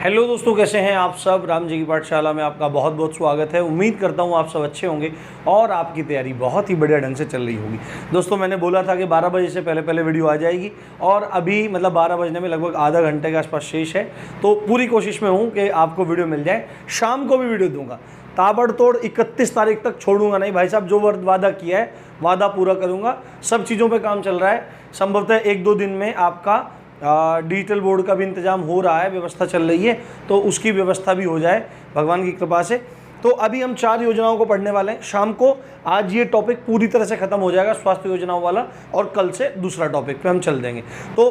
Hello दोस्तों, कैसे हैं आप सब। राम जी की पाठशाला में आपका बहुत बहुत स्वागत है। उम्मीद करता हूं आप सब अच्छे होंगे और आपकी तैयारी बहुत ही बढ़िया ढंग से चल रही होगी। दोस्तों, मैंने बोला था कि 12 बजे से पहले वीडियो आ जाएगी और अभी मतलब 12 बजने में लगभग आधा घंटे के आसपास शेष है, तो पूरी कोशिश में हूँ कि आपको वीडियो मिल जाए। शाम को भी वीडियो दूंगा, ताबड़तोड़ 31 तारीख तक छोड़ूंगा नहीं भाई साहब। जो वादा किया है वादा पूरा करूँगा। सब चीज़ों पर काम चल रहा है। संभवतः 1-2 दिन में आपका डिजिटल बोर्ड का भी इंतजाम हो रहा है, व्यवस्था चल रही है, तो उसकी व्यवस्था भी हो जाए भगवान की कृपा से। तो अभी हम 4 योजनाओं को पढ़ने वाले हैं शाम को। आज ये टॉपिक पूरी तरह से ख़त्म हो जाएगा, स्वास्थ्य योजनाओं वाला, और कल से दूसरा टॉपिक पे हम चल देंगे। तो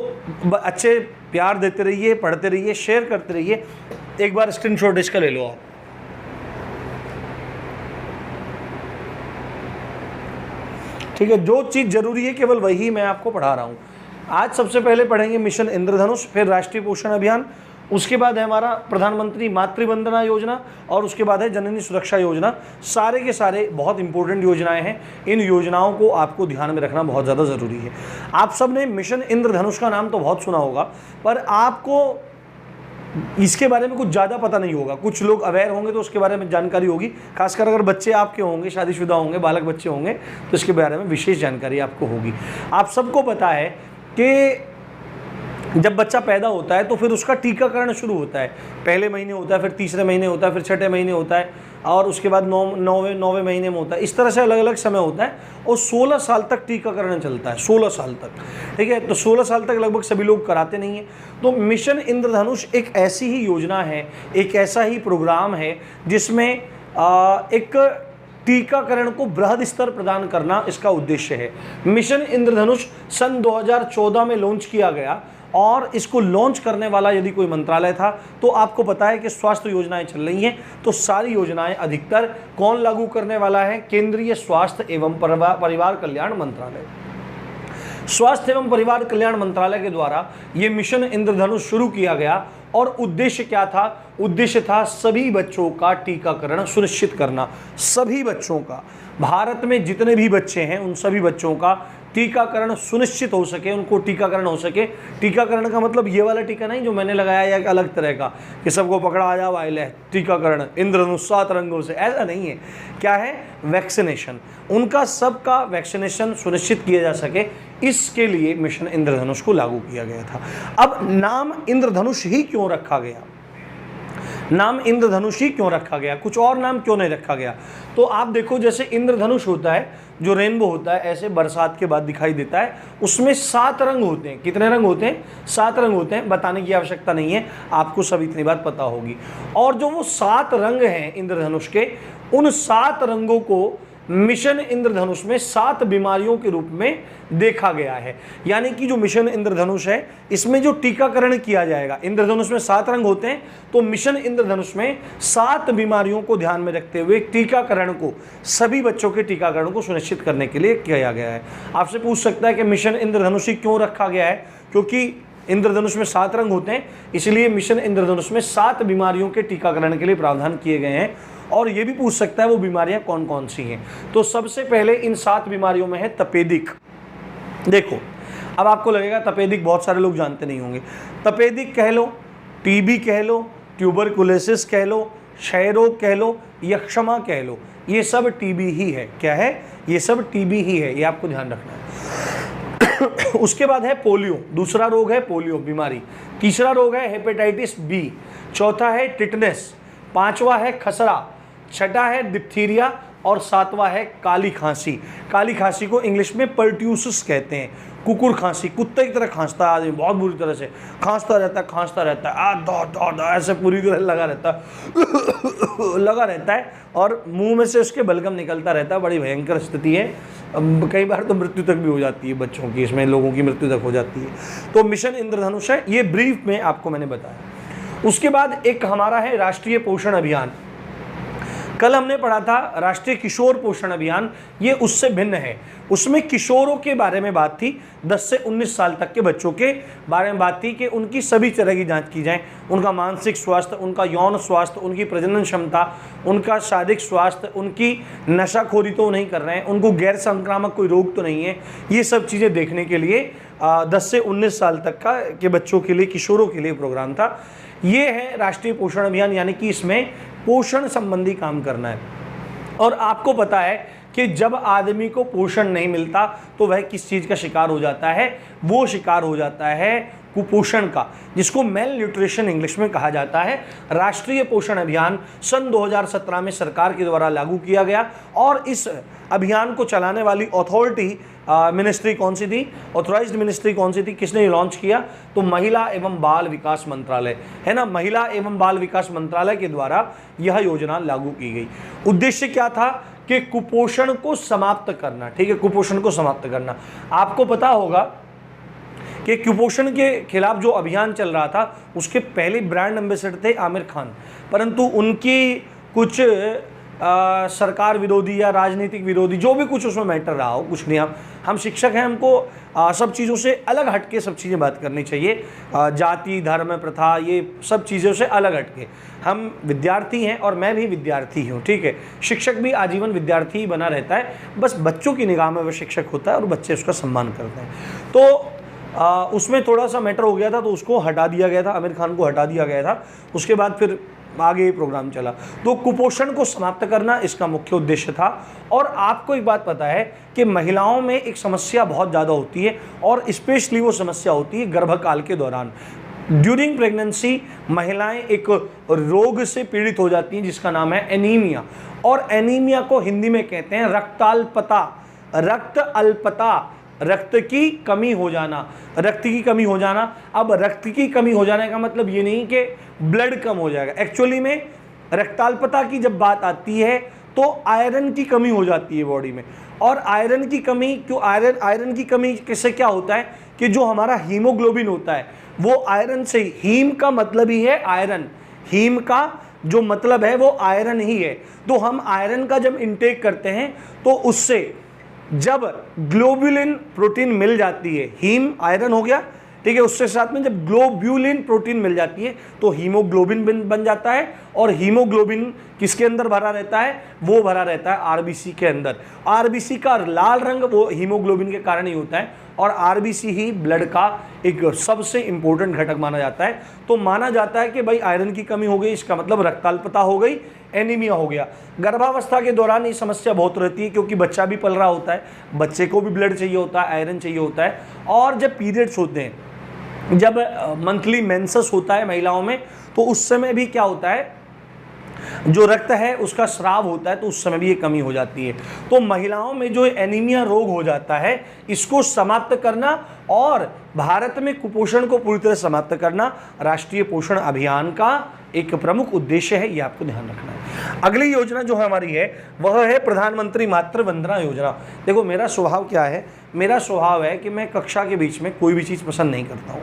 अच्छे प्यार देते रहिए, पढ़ते रहिए, शेयर करते रहिए। एक बार स्क्रीनशॉट इसका ले लो आप। ठीक है, जो चीज़ ज़रूरी है केवल वही मैं आपको पढ़ा रहा हूँ। आज सबसे पहले पढ़ेंगे मिशन इंद्रधनुष, फिर राष्ट्रीय पोषण अभियान, उसके बाद है हमारा प्रधानमंत्री मातृ वंदना योजना, और उसके बाद है जननी सुरक्षा योजना। सारे के सारे बहुत इंपॉर्टेंट योजनाएं हैं। इन योजनाओं को आपको ध्यान में रखना बहुत ज़्यादा ज़रूरी है। आप सब ने मिशन इंद्रधनुष का नाम तो बहुत सुना होगा, पर आपको इसके बारे में कुछ ज़्यादा पता नहीं होगा। कुछ लोग अवेयर होंगे तो उसके बारे में जानकारी होगी, खासकर अगर बच्चे आपके होंगे, शादीशुदा होंगे, बालक बच्चे होंगे, तो इसके बारे में विशेष जानकारी आपको होगी। आप सबको पता है कि जब बच्चा पैदा होता है तो फिर उसका टीकाकरण शुरू होता है। पहले महीने होता है, फिर तीसरे महीने होता है, फिर छठे महीने होता है, और उसके बाद नौवें महीने में होता है। इस तरह से अलग अलग समय होता है और 16 साल तक टीकाकरण चलता है। 16 साल तक, ठीक है। तो 16 साल तक लगभग सभी लोग कराते नहीं हैं। तो मिशन इंद्रधनुष एक ऐसी ही योजना है, एक ऐसा ही प्रोग्राम है जिसमें एक टीकाकरण को बृहद स्तर प्रदान करना इसका उद्देश्य है। मिशन इंद्रधनुष सन 2014 में लॉन्च किया गया, और इसको लॉन्च करने वाला यदि कोई मंत्रालय था तो आपको पता है कि स्वास्थ्य योजनाएं चल रही हैं। तो सारी योजनाएं अधिकतर कौन लागू करने वाला है? केंद्रीय स्वास्थ्य एवं परिवार कल्याण मंत्रालय। स्वास्थ्य एवं परिवार कल्याण मंत्रालय के द्वारा ये मिशन इंद्रधनुष शुरू किया गया, और उद्देश्य क्या था? उद्देश्य था सभी बच्चों का टीकाकरण सुनिश्चित करना। सभी बच्चों का, भारत में जितने भी बच्चे हैं उन सभी बच्चों का टीकाकरण सुनिश्चित हो सके, उनको टीकाकरण हो सके। टीकाकरण का मतलब ये वाला टीका नहीं जो मैंने लगाया या एक अलग तरह का कि सबको पकड़ा आ जाओ आइले टीकाकरण इंद्रधनुष 7 रंगों से, ऐसा नहीं है। क्या है? वैक्सीनेशन। उनका सबका वैक्सीनेशन सुनिश्चित किया जा सके, इसके लिए मिशन इंद्रधनुष को लागू किया गया था। अब नाम इंद्रधनुष ही क्यों रखा गया? नाम इंद्रधनुष ही क्यों रखा गया? कुछ और नाम क्यों नहीं रखा गया? तो आप देखो, जैसे इंद्रधनुष होता है, जो रेनबो होता है, ऐसे बरसात के बाद दिखाई देता है, उसमें 7 रंग होते हैं। कितने रंग होते हैं? 7 रंग होते हैं। बताने की आवश्यकता नहीं है, आपको सब इतनी बात पता होगी। और जो वो 7 रंग हैं इंद्रधनुष के, उन 7 रंगों को मिशन इंद्रधनुष में 7 बीमारियों के रूप में देखा गया है। यानी कि जो मिशन इंद्रधनुष है, इसमें जो टीकाकरण किया जाएगा, इंद्रधनुष में 7 रंग होते हैं, तो मिशन इंद्रधनुष में 7 बीमारियों को ध्यान में रखते हुए टीकाकरण को, सभी बच्चों के टीकाकरण को सुनिश्चित करने के लिए किया गया है। आपसे पूछ सकता है कि मिशन इंद्रधनुष ही क्यों रखा गया है? क्योंकि इंद्रधनुष में 7 रंग होते हैं, इसलिए मिशन इंद्रधनुष में 7 बीमारियों के टीकाकरण के लिए प्रावधान किए गए हैं। और ये भी पूछ सकता है वो बीमारियां कौन कौन सी हैं। तो सबसे पहले इन 7 बीमारियों में है तपेदिक। देखो, अब आपको लगेगा तपेदिक बहुत सारे लोग जानते नहीं होंगे। तपेदिक कह लो, टीबी कह लो, ट्यूबरकुलोसिस कह लो, क्षय रोग कह लो, यक्षमा कह लो, ये सब टीबी ही है। क्या है? ये सब टीबी ही है, ये आपको ध्यान रखना है। उसके बाद है पोलियो, दूसरा रोग है पोलियो बीमारी। तीसरा रोग है हेपेटाइटिस बी। चौथा है टिटनेस। 5वां है खसरा। 6ठा है डिप्थीरिया, और 7वां है काली खांसी। काली खांसी को इंग्लिश में पर्ट्यूसिस कहते हैं। कुकुर खांसी, कुत्ते की तरह खांसता है आदमी, बहुत बुरी तरह से खांसता रहता है, ऐसे पूरी तरह लगा रहता है, और मुंह में से उसके बलगम निकलता रहता है। बड़ी भयंकर स्थिति है। कई बार तो मृत्यु तक भी हो जाती है बच्चों की, इसमें लोगों की मृत्यु तक हो जाती है। तो मिशन इंद्रधनुष है, ये ब्रीफ में आपको मैंने बताया। उसके बाद एक हमारा है राष्ट्रीय पोषण अभियान। कल हमने पढ़ा था राष्ट्रीय किशोर पोषण अभियान, ये उससे भिन्न है। उसमें किशोरों के बारे में बात थी, 10 से 19 साल तक के बच्चों के बारे में बात थी कि उनकी सभी तरह की जांच की जाए। उनका मानसिक स्वास्थ्य, उनका यौन स्वास्थ्य, उनकी प्रजनन क्षमता, उनका शारीरिक स्वास्थ्य, उनकी नशाखोरी तो नहीं कर रहे हैं, उनको गैर संक्रामक कोई रोग तो नहीं है, ये सब चीज़ें देखने के लिए 10 से 19 साल तक के बच्चों के लिए, किशोरों के लिए प्रोग्राम था। ये है राष्ट्रीय पोषण अभियान, यानी कि इसमें पोषण संबंधी काम करना है। और आपको पता है कि जब आदमी को पोषण नहीं मिलता तो वह किस चीज़ का शिकार हो जाता है, वो शिकार हो जाता है कुपोषण का, जिसको मेल न्यूट्रिशन इंग्लिश में कहा जाता है। राष्ट्रीय पोषण अभियान सन 2017 में सरकार के द्वारा लागू किया गया और इस अभियान को चलाने वाली अथॉरिटी मिनिस्ट्री कौन सी थी, ऑथराइज्ड मिनिस्ट्री कौन सी थी, किसने लॉन्च किया, तो महिला एवं बाल विकास मंत्रालय है ना, महिला एवं बाल विकास मंत्रालय के द्वारा यह योजना लागू की गई। उद्देश्य क्या था कि कुपोषण को समाप्त करना, ठीक है, कुपोषण को समाप्त करना। आपको पता होगा कि कुपोषण के खिलाफ जो अभियान चल रहा था उसके पहले ब्रांड एम्बेसडर थे आमिर खान, परंतु उनकी कुछ सरकार विरोधी या राजनीतिक विरोधी जो भी कुछ उसमें मैटर रहा हो, कुछ नहीं, हम शिक्षक हैं, हमको सब चीज़ों से अलग हटके सब चीज़ें बात करनी चाहिए। जाति धर्म प्रथा ये सब चीज़ों से अलग हटके, हम विद्यार्थी हैं और मैं भी विद्यार्थी हूँ, ठीक है। शिक्षक भी आजीवन विद्यार्थी ही बना रहता है, बस बच्चों की निगाह में वह शिक्षक होता है और बच्चे उसका सम्मान करते हैं। तो उसमें थोड़ा सा मैटर हो गया था तो उसको हटा दिया गया था, आमिर खान को हटा दिया गया था। उसके बाद फिर आगे ये प्रोग्राम चला। तो कुपोषण को समाप्त करना इसका मुख्य उद्देश्य था। और आपको एक बात पता है कि महिलाओं में एक समस्या बहुत ज़्यादा होती है और स्पेशली वो समस्या होती है गर्भकाल के दौरान। ड्यूरिंग प्रेगनेंसी महिलाएं एक रोग से पीड़ित हो जाती हैं जिसका नाम है एनीमिया, और एनीमिया को हिंदी में कहते हैं रक्ताल्पता, रक्त अल्पता, रक्त की कमी हो जाना, रक्त की कमी हो जाना। अब रक्त की कमी हो जाने का मतलब ये नहीं कि ब्लड कम हो जाएगा, एक्चुअली में रक्ताल्पता की जब बात आती है तो आयरन की कमी हो जाती है बॉडी में। और आयरन की कमी क्यों, आयरन की कमी किससे क्या होता है कि जो हमारा हीमोग्लोबिन होता है वो आयरन से, हीम का मतलब ही है आयरन, हीम का जो मतलब है वो आयरन ही है। तो हम आयरन का जब इंटेक करते हैं तो उससे जब ग्लोब्यूलिन प्रोटीन मिल जाती है, हीम आयरन हो गया, ठीक है, उसके साथ में जब ग्लोब्यूलिन प्रोटीन मिल जाती है तो हीमोग्लोबिन बन जाता है। और हीमोग्लोबिन किसके अंदर भरा रहता है, वो भरा रहता है आरबीसी के अंदर। आरबीसी का लाल रंग वो हीमोग्लोबिन के कारण ही होता है और आरबीसी ही ब्लड का एक सबसे इंपॉर्टेंट घटक माना जाता है। तो माना जाता है कि भाई आयरन की कमी हो गई, इसका मतलब रक्ताल्पता हो गई, एनीमिया हो गया। गर्भावस्था के दौरान ये समस्या बहुत रहती है क्योंकि बच्चा भी पल रहा होता है, बच्चे को भी ब्लड चाहिए होता है, आयरन चाहिए होता है। और जब पीरियड्स होते हैं, जब मंथली मेंसेस होता है महिलाओं में, तो उस समय भी क्या होता है, जो रक्त है उसका स्राव होता है, तो उस समय भी ये कमी हो जाती है। तो महिलाओं में जो एनीमिया रोग हो जाता है इसको समाप्त करना और भारत में कुपोषण को पूरी तरह समाप्त करना राष्ट्रीय पोषण अभियान का एक प्रमुख उद्देश्य है, ये आपको ध्यान रखना है। अगली योजना जो हमारी है वह है प्रधानमंत्री मातृ वंदना योजना। देखो मेरा स्वभाव क्या है, मेरा स्वभाव है कि मैं कक्षा के बीच में कोई भी चीज़ पसंद नहीं करता हूँ,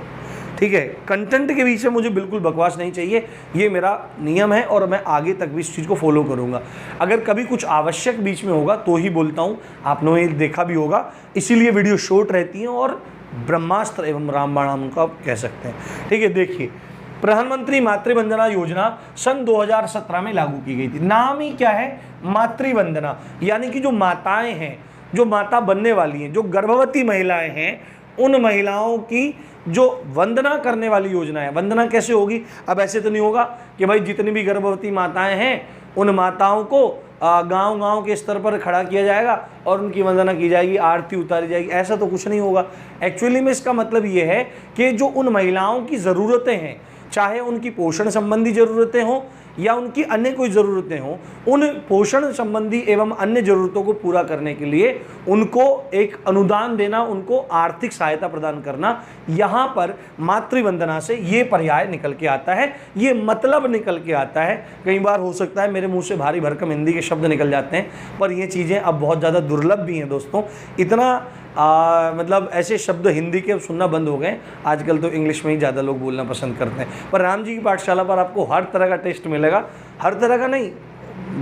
ठीक है, कंटेंट के बीच में मुझे बिल्कुल बकवास नहीं चाहिए, ये मेरा नियम है और मैं आगे तक भी इस चीज़ को फॉलो करूँगा। अगर कभी कुछ आवश्यक बीच में होगा तो ही बोलता हूँ, आप लोगों ने देखा भी होगा, इसीलिए वीडियो शॉर्ट रहती हैं और ब्रह्मास्त्र एवं रामबाण उनका कह सकते हैं, ठीक है। देखिए प्रधानमंत्री मातृ वंदना योजना सन 2017 में लागू की गई थी। नाम ही क्या है, मातृ वंदना, यानी कि जो माताएं हैं, जो माता बनने वाली हैं, जो गर्भवती महिलाएं हैं, उन महिलाओं की जो वंदना करने वाली योजना है। वंदना कैसे होगी, अब ऐसे तो नहीं होगा कि भाई जितनी भी गर्भवती माताएं हैं उन माताओं को गांव-गांव के स्तर पर खड़ा किया जाएगा और उनकी वंदना की जाएगी, आरती उतारी जाएगी, ऐसा तो कुछ नहीं होगा। एक्चुअली में इसका मतलब ये है कि जो उन महिलाओं की ज़रूरतें हैं, चाहे उनकी पोषण संबंधी ज़रूरतें हों या उनकी अन्य कोई ज़रूरतें हों, उन पोषण संबंधी एवं अन्य ज़रूरतों को पूरा करने के लिए उनको एक अनुदान देना, उनको आर्थिक सहायता प्रदान करना, यहाँ पर मातृवंदना से ये पर्याय निकल के आता है, ये मतलब निकल के आता है। कई बार हो सकता है मेरे मुंह से भारी भरकम हिंदी के शब्द निकल जाते हैं, पर ये चीज़ें अब बहुत ज़्यादा दुर्लभ भी हैं दोस्तों। इतना मतलब ऐसे शब्द हिंदी के सुनना बंद हो गए, आजकल तो इंग्लिश में ही ज़्यादा लोग बोलना पसंद करते हैं। पर राम जी की पाठशाला पर आपको हर तरह का टेस्ट मिलेगा, हर तरह का नहीं,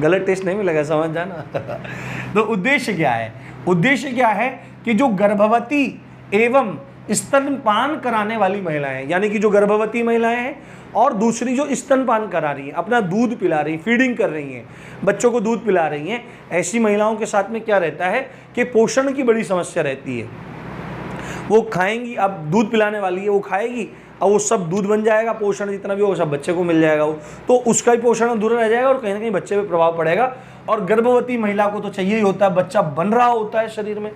गलत टेस्ट नहीं मिलेगा, समझ जाना। तो उद्देश्य क्या है, उद्देश्य क्या है कि जो गर्भवती एवं स्तनपान कराने वाली महिलाएं, यानी कि जो गर्भवती महिलाएं हैं और दूसरी जो स्तनपान करा रही हैं, अपना दूध पिला रही, फीडिंग कर रही हैं, बच्चों को दूध पिला रही हैं, ऐसी महिलाओं के साथ में क्या रहता है कि पोषण की बड़ी समस्या रहती है। वो खाएंगी, अब दूध पिलाने वाली है, वो खाएगी, और वो सब दूध बन जाएगा, पोषण जितना भी होगा सब बच्चे को मिल जाएगा, वो तो उसका भी पोषण अधूरा रह जाएगा और कहीं ना कहीं बच्चे पे प्रभाव पड़ेगा। और गर्भवती महिला को तो चाहिए ही होता है, बच्चा बन रहा होता है शरीर में।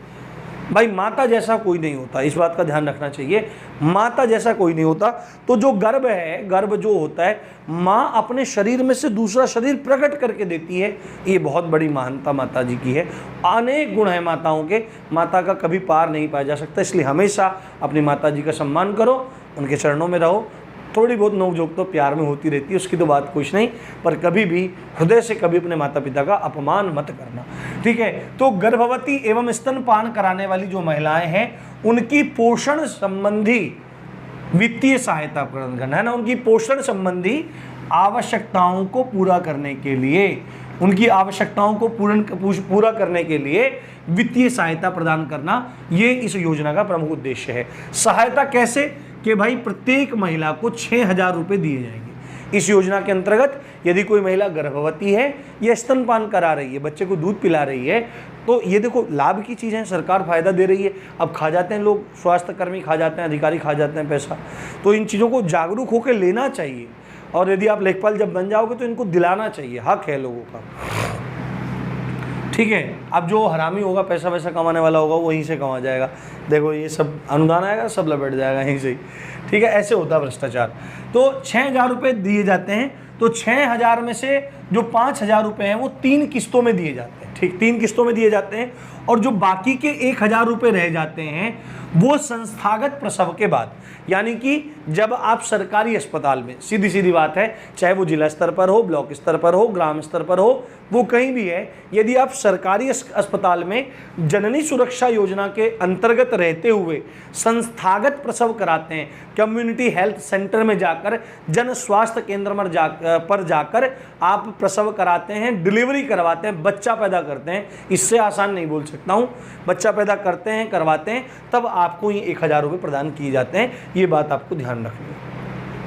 भाई माता जैसा कोई नहीं होता, इस बात का ध्यान रखना चाहिए, माता जैसा कोई नहीं होता। तो जो गर्भ है, गर्भ जो होता है, माँ अपने शरीर में से दूसरा शरीर प्रकट करके देती है, ये बहुत बड़ी महानता माता जी की है। अनेक गुण है माताओं के, माता का कभी पार नहीं पाया जा सकता। इसलिए हमेशा अपनी माता जी का सम्मान करो, उनके चरणों में रहो। थोड़ी बहुत नोक-झोंक तो प्यार में होती रहती है, उसकी तो बात कुछ नहीं, पर कभी भी हृदय से कभी अपने माता पिता का अपमान मत करना, ठीक है। तो गर्भवती एवं स्तनपान कराने वाली जो महिलाएं हैं, उनकी पोषण संबंधी वित्तीय सहायता प्रदान करना है ना, उनकी पोषण संबंधी आवश्यकताओं को पूरा करने के लिए, उनकी आवश्यकताओं को पूरा करने के लिए वित्तीय सहायता प्रदान करना, ये इस योजना का प्रमुख उद्देश्य है। सहायता कैसे कि भाई प्रत्येक महिला को 6,000 रुपये दिए जाएंगे। इस योजना के अंतर्गत यदि कोई महिला गर्भवती है या स्तनपान करा रही है, बच्चे को दूध पिला रही है, तो ये देखो लाभ की चीज़ है, सरकार फायदा दे रही है। अब खा जाते हैं लोग, स्वास्थ्य कर्मी खा जाते हैं, अधिकारी खा जाते हैं पैसा, तो इन चीज़ों को जागरूक होकर लेना चाहिए। और यदि आप लेखपाल जब बन जाओगे तो इनको दिलाना चाहिए, हक है लोगों का, ठीक है। अब जो हरामी होगा, पैसा वैसा कमाने वाला होगा, वो वहीं से कमा जाएगा। देखो ये सब अनुदान आएगा, सब लपेट जाएगा यहीं से ही, ठीक है। ऐसे होता है भ्रष्टाचार। तो 6,000 रुपये दिए जाते हैं। तो 6,000 में से जो 5,000 रुपये हैं वो 3 किस्तों में दिए जाते हैं, ठीक, 3 किस्तों में दिए जाते हैं। और जो बाकी के 1,000 रुपये रह जाते हैं वो संस्थागत प्रसव के बाद, यानी कि जब आप सरकारी अस्पताल में, सीधी सीधी बात है, चाहे वो जिला स्तर पर हो, ब्लॉक स्तर पर हो, ग्राम स्तर पर हो, वो कहीं भी है, यदि आप सरकारी अस्पताल में जननी सुरक्षा योजना के अंतर्गत रहते हुए संस्थागत प्रसव कराते हैं, कम्युनिटी हेल्थ सेंटर में जाकर, जन स्वास्थ्य केंद्र पर जाकर आप प्रसव कराते हैं, डिलीवरी करवाते हैं, बच्चा पैदा करते हैं, इससे आसान नहीं बोल सकता हूँ, बच्चा पैदा करते हैं, करवाते हैं, तब आपको ये 1,000 रुपये प्रदान किए जाते हैं। ये बात आपको ध्यान रखनी है।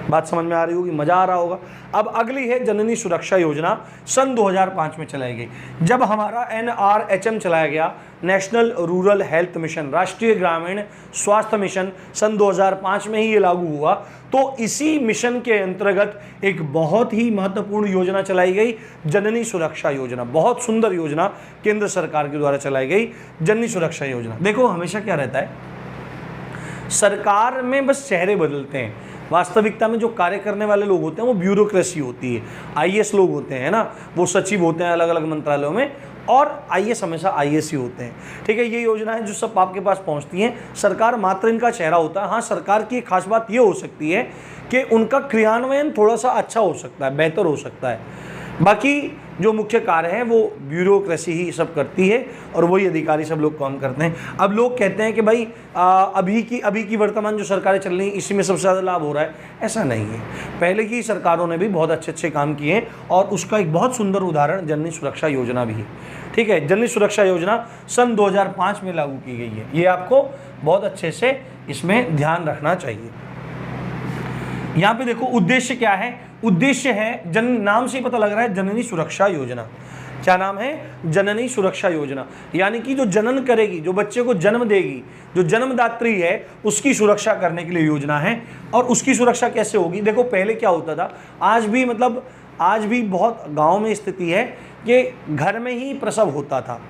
बात समझ में आ रही होगी, मजा आ रहा होगा। अब अगली है जननी सुरक्षा योजना, सन 2005 में चलाई गई। जब हमारा NRHM चलाया गया, नेशनल रूरल हेल्थ मिशन, राष्ट्रीय ग्रामीण स्वास्थ्य मिशन, सन 2005 में ही ये लागू हुआ। तो इसी मिशन के अंतर्गत एक बहुत ही महत्वपूर्ण योजना चलाई गई, जननी सुरक्षा योजना। बहुत सुंदर योजना केंद्र सरकार के द्वारा चलाई गई, जननी सुरक्षा योजना। देखो हमेशा क्या रहता है, सरकार में बस चेहरे बदलते हैं, वास्तविकता में जो कार्य करने वाले लोग होते हैं वो ब्यूरोक्रेसी होती है। IAS लोग होते हैं ना, वो सचिव होते हैं अलग अलग मंत्रालयों में, और IAS हमेशा IAS ही होते हैं, ठीक है। ये योजना है जो सब आपके पास पहुंचती हैं, सरकार मात्र इनका चेहरा होता है। हाँ, सरकार की एक खास बात ये हो सकती है कि उनका क्रियान्वयन थोड़ा सा अच्छा हो सकता है, बेहतर हो सकता है। बाकी जो मुख्य कार्य है वो ब्यूरोक्रेसी ही सब करती है और वही अधिकारी सब लोग काम करते हैं। अब लोग कहते हैं कि भाई अभी की वर्तमान जो सरकारें चल रही हैं इसी में सबसे ज़्यादा लाभ हो रहा है, ऐसा नहीं है। पहले की सरकारों ने भी बहुत अच्छे काम किए हैं और उसका एक बहुत सुंदर उदाहरण जननी सुरक्षा योजना भी है, ठीक है। जननी सुरक्षा योजना सन 2005 में लागू की गई है, ये आपको बहुत अच्छे से इसमें ध्यान रखना चाहिए। यहाँ पे देखो उद्देश्य क्या है, उद्देश्य है, नाम से ही पता लग रहा है, जननी सुरक्षा योजना। क्या नाम है? जननी सुरक्षा योजना। यानी कि जो जनन करेगी, जो बच्चे को जन्म देगी, जो जन्मदात्री है, उसकी सुरक्षा करने के लिए योजना है। और उसकी सुरक्षा कैसे होगी? देखो पहले क्या होता था, आज भी बहुत गांव में स्थिति है कि घर में ही प्रसव होता था।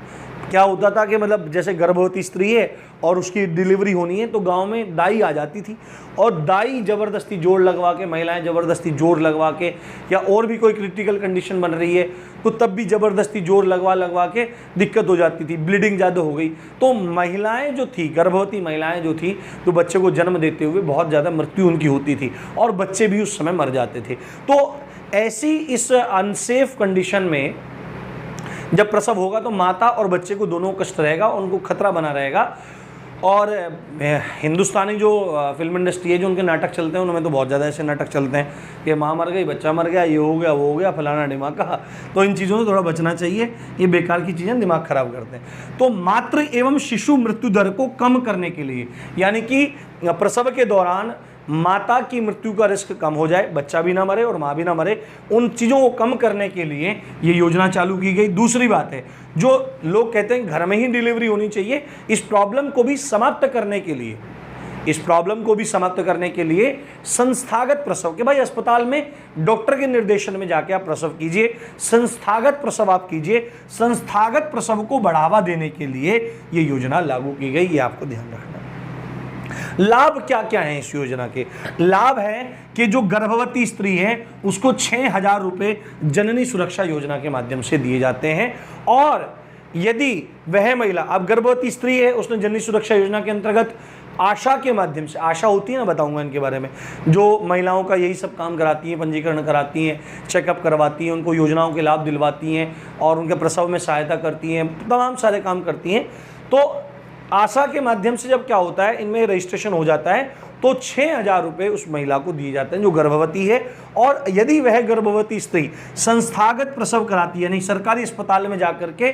क्या होता था कि मतलब जैसे गर्भवती स्त्री है और उसकी डिलीवरी होनी है तो गांव में दाई आ जाती थी और दाई ज़बरदस्ती जोर लगवा के, महिलाएं ज़बरदस्ती जोर लगवा के, या और भी कोई क्रिटिकल कंडीशन बन रही है तो तब भी ज़बरदस्ती जोर लगवा के दिक्कत हो जाती थी, ब्लीडिंग ज़्यादा हो गई तो महिलाएं जो थी, गर्भवती महिलाएं जो थी, तो बच्चे को जन्म देते हुए बहुत ज़्यादा मृत्यु उनकी होती थी और बच्चे भी उस समय मर जाते थे। तो ऐसी इस अनसेफ कंडीशन में जब प्रसव होगा तो माता और बच्चे को दोनों कष्ट रहेगा, उनको खतरा बना रहेगा। और हिंदुस्तानी जो फिल्म इंडस्ट्री है, जो उनके नाटक चलते हैं, उनमें तो बहुत ज़्यादा ऐसे नाटक चलते हैं कि माँ मर गई, बच्चा मर गया, ये हो गया, वो हो गया, फलाना दिमाग का। तो इन चीज़ों से थोड़ा बचना चाहिए, ये बेकार की चीज़ें दिमाग खराब करते हैं। तो मातृ एवं शिशु मृत्यु दर को कम करने के लिए, यानी कि प्रसव के दौरान माता की मृत्यु का रिस्क कम हो जाए, बच्चा भी ना मरे और माँ भी ना मरे, उन चीज़ों को कम करने के लिए ये योजना चालू की गई। दूसरी बात है, जो लोग कहते हैं घर में ही डिलीवरी होनी चाहिए, इस प्रॉब्लम को भी समाप्त करने के लिए इस प्रॉब्लम को भी समाप्त करने के लिए संस्थागत प्रसव, कि भाई अस्पताल में डॉक्टर के निर्देशन में जाके आप प्रसव कीजिए, संस्थागत प्रसव आप कीजिए। संस्थागत प्रसव को बढ़ावा देने के लिए ये योजना लागू की गई, ये आपको ध्यान रखना। लाभ क्या क्या है इस योजना के? लाभ है कि जो गर्भवती स्त्री है उसको 6,000 रुपए जननी सुरक्षा योजना के माध्यम से दिए जाते हैं। और यदि वह महिला, अब गर्भवती स्त्री है, उसने जननी सुरक्षा योजना के अंतर्गत आशा के माध्यम से, आशा होती है ना, बताऊंगा इनके बारे में, जो महिलाओं का यही सब काम कराती हैं, पंजीकरण कराती हैं, चेकअप करवाती हैं, उनको योजनाओं के लाभ दिलवाती हैं और उनके प्रसव में सहायता करती हैं, तमाम सारे काम करती हैं। तो आशा के माध्यम से जब क्या होता है, इनमें रजिस्ट्रेशन हो जाता है तो 6,000 रुपये उस महिला को दिए जाते हैं जो गर्भवती है। और यदि वह गर्भवती स्त्री संस्थागत प्रसव कराती है, यानी सरकारी अस्पताल में जाकर के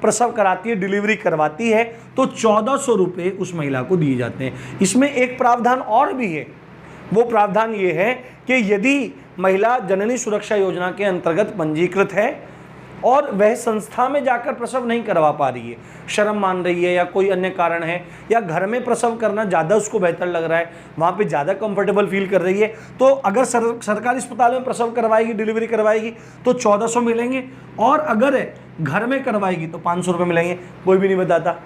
प्रसव कराती है, डिलीवरी करवाती है, तो 1,400 रुपये उस महिला को दिए जाते हैं। इसमें एक प्रावधान और भी है, वो प्रावधान ये है कि यदि महिला जननी सुरक्षा योजना के अंतर्गत पंजीकृत है और वह संस्था में जाकर प्रसव नहीं करवा पा रही है, शर्म मान रही है या कोई अन्य कारण है, या घर में प्रसव करना ज़्यादा उसको बेहतर लग रहा है, वहाँ पे ज़्यादा कंफर्टेबल फील कर रही है, तो अगर सरकारी अस्पताल में प्रसव करवाएगी, डिलीवरी करवाएगी तो 1,400 मिलेंगे, और अगर घर में करवाएगी तो 500 रुपये मिलेंगे। कोई भी नहीं बताता,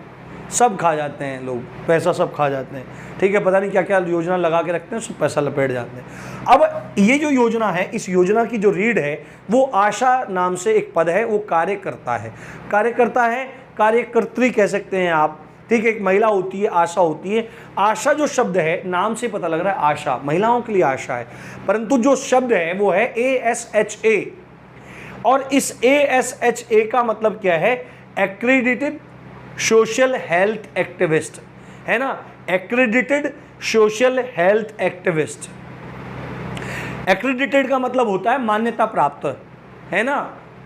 सब खा जाते हैं लोग, पैसा सब खा जाते हैं, ठीक है, पता नहीं क्या क्या योजना लगा के रखते हैं, सब पैसा लपेट जाते हैं। अब ये जो योजना है, इस योजना की जो रीढ़ है वो आशा नाम से एक पद है, वो कार्यकर्ता है। कार्यकर्ता है, कार्यकर्त्री कह सकते हैं आप, ठीक है। एक महिला होती है, आशा होती है। आशा जो शब्द है, नाम से पता लग रहा है आशा, महिलाओं के लिए आशा है, परंतु जो शब्द है वो है ASHA, और इस ASHA का मतलब क्या है? एक्रेडिटेड सोशल हेल्थ एक्टिविस्ट, है ना, accredited social health activist. Accredited का मतलब होता है मान्यता प्राप्त, है ना,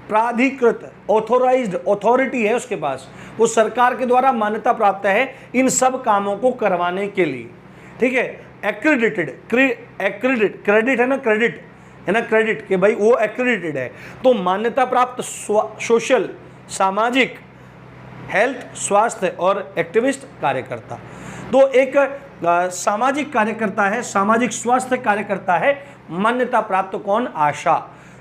प्राधिकृत, ऑथोराइज्ड, ऑथोरिटी है उसके पास, वो सरकार के द्वारा मान्यता प्राप्त है इन सब कामों को करवाने के लिए, ठीक है। एक्रेडिटेड, एक्रेडिट, क्रेडिट है ना, क्रेडिट है ना, क्रेडिट के भाई वो एक्रेडिटेड है, तो मान्यता प्राप्त सोशल, सामाजिक, हेल्थ, स्वास्थ्य और एक्टिविस्ट कार्यकर्ता। तो एक सामाजिक कार्यकर्ता है, सामाजिक स्वास्थ्य कार्यकर्ता है, मान्यता प्राप्त कौन? आशा।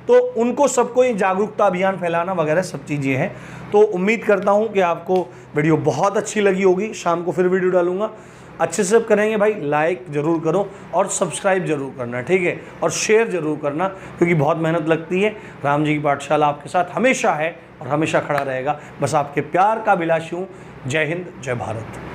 तो उनको सबको ये जागरूकता अभियान फैलाना वगैरह सब चीज़ें हैं। तो उम्मीद करता हूँ कि आपको वीडियो बहुत अच्छी लगी होगी। शाम को फिर वीडियो डालूंगा, अच्छे से करेंगे भाई, लाइक ज़रूर करो और सब्सक्राइब जरूर करना, ठीक है, और शेयर ज़रूर करना, क्योंकि बहुत मेहनत लगती है। राम जी की पाठशाला आपके साथ हमेशा है और हमेशा खड़ा रहेगा। बस आपके प्यार का अभिलाषी हूँ। जय हिंद, जय भारत।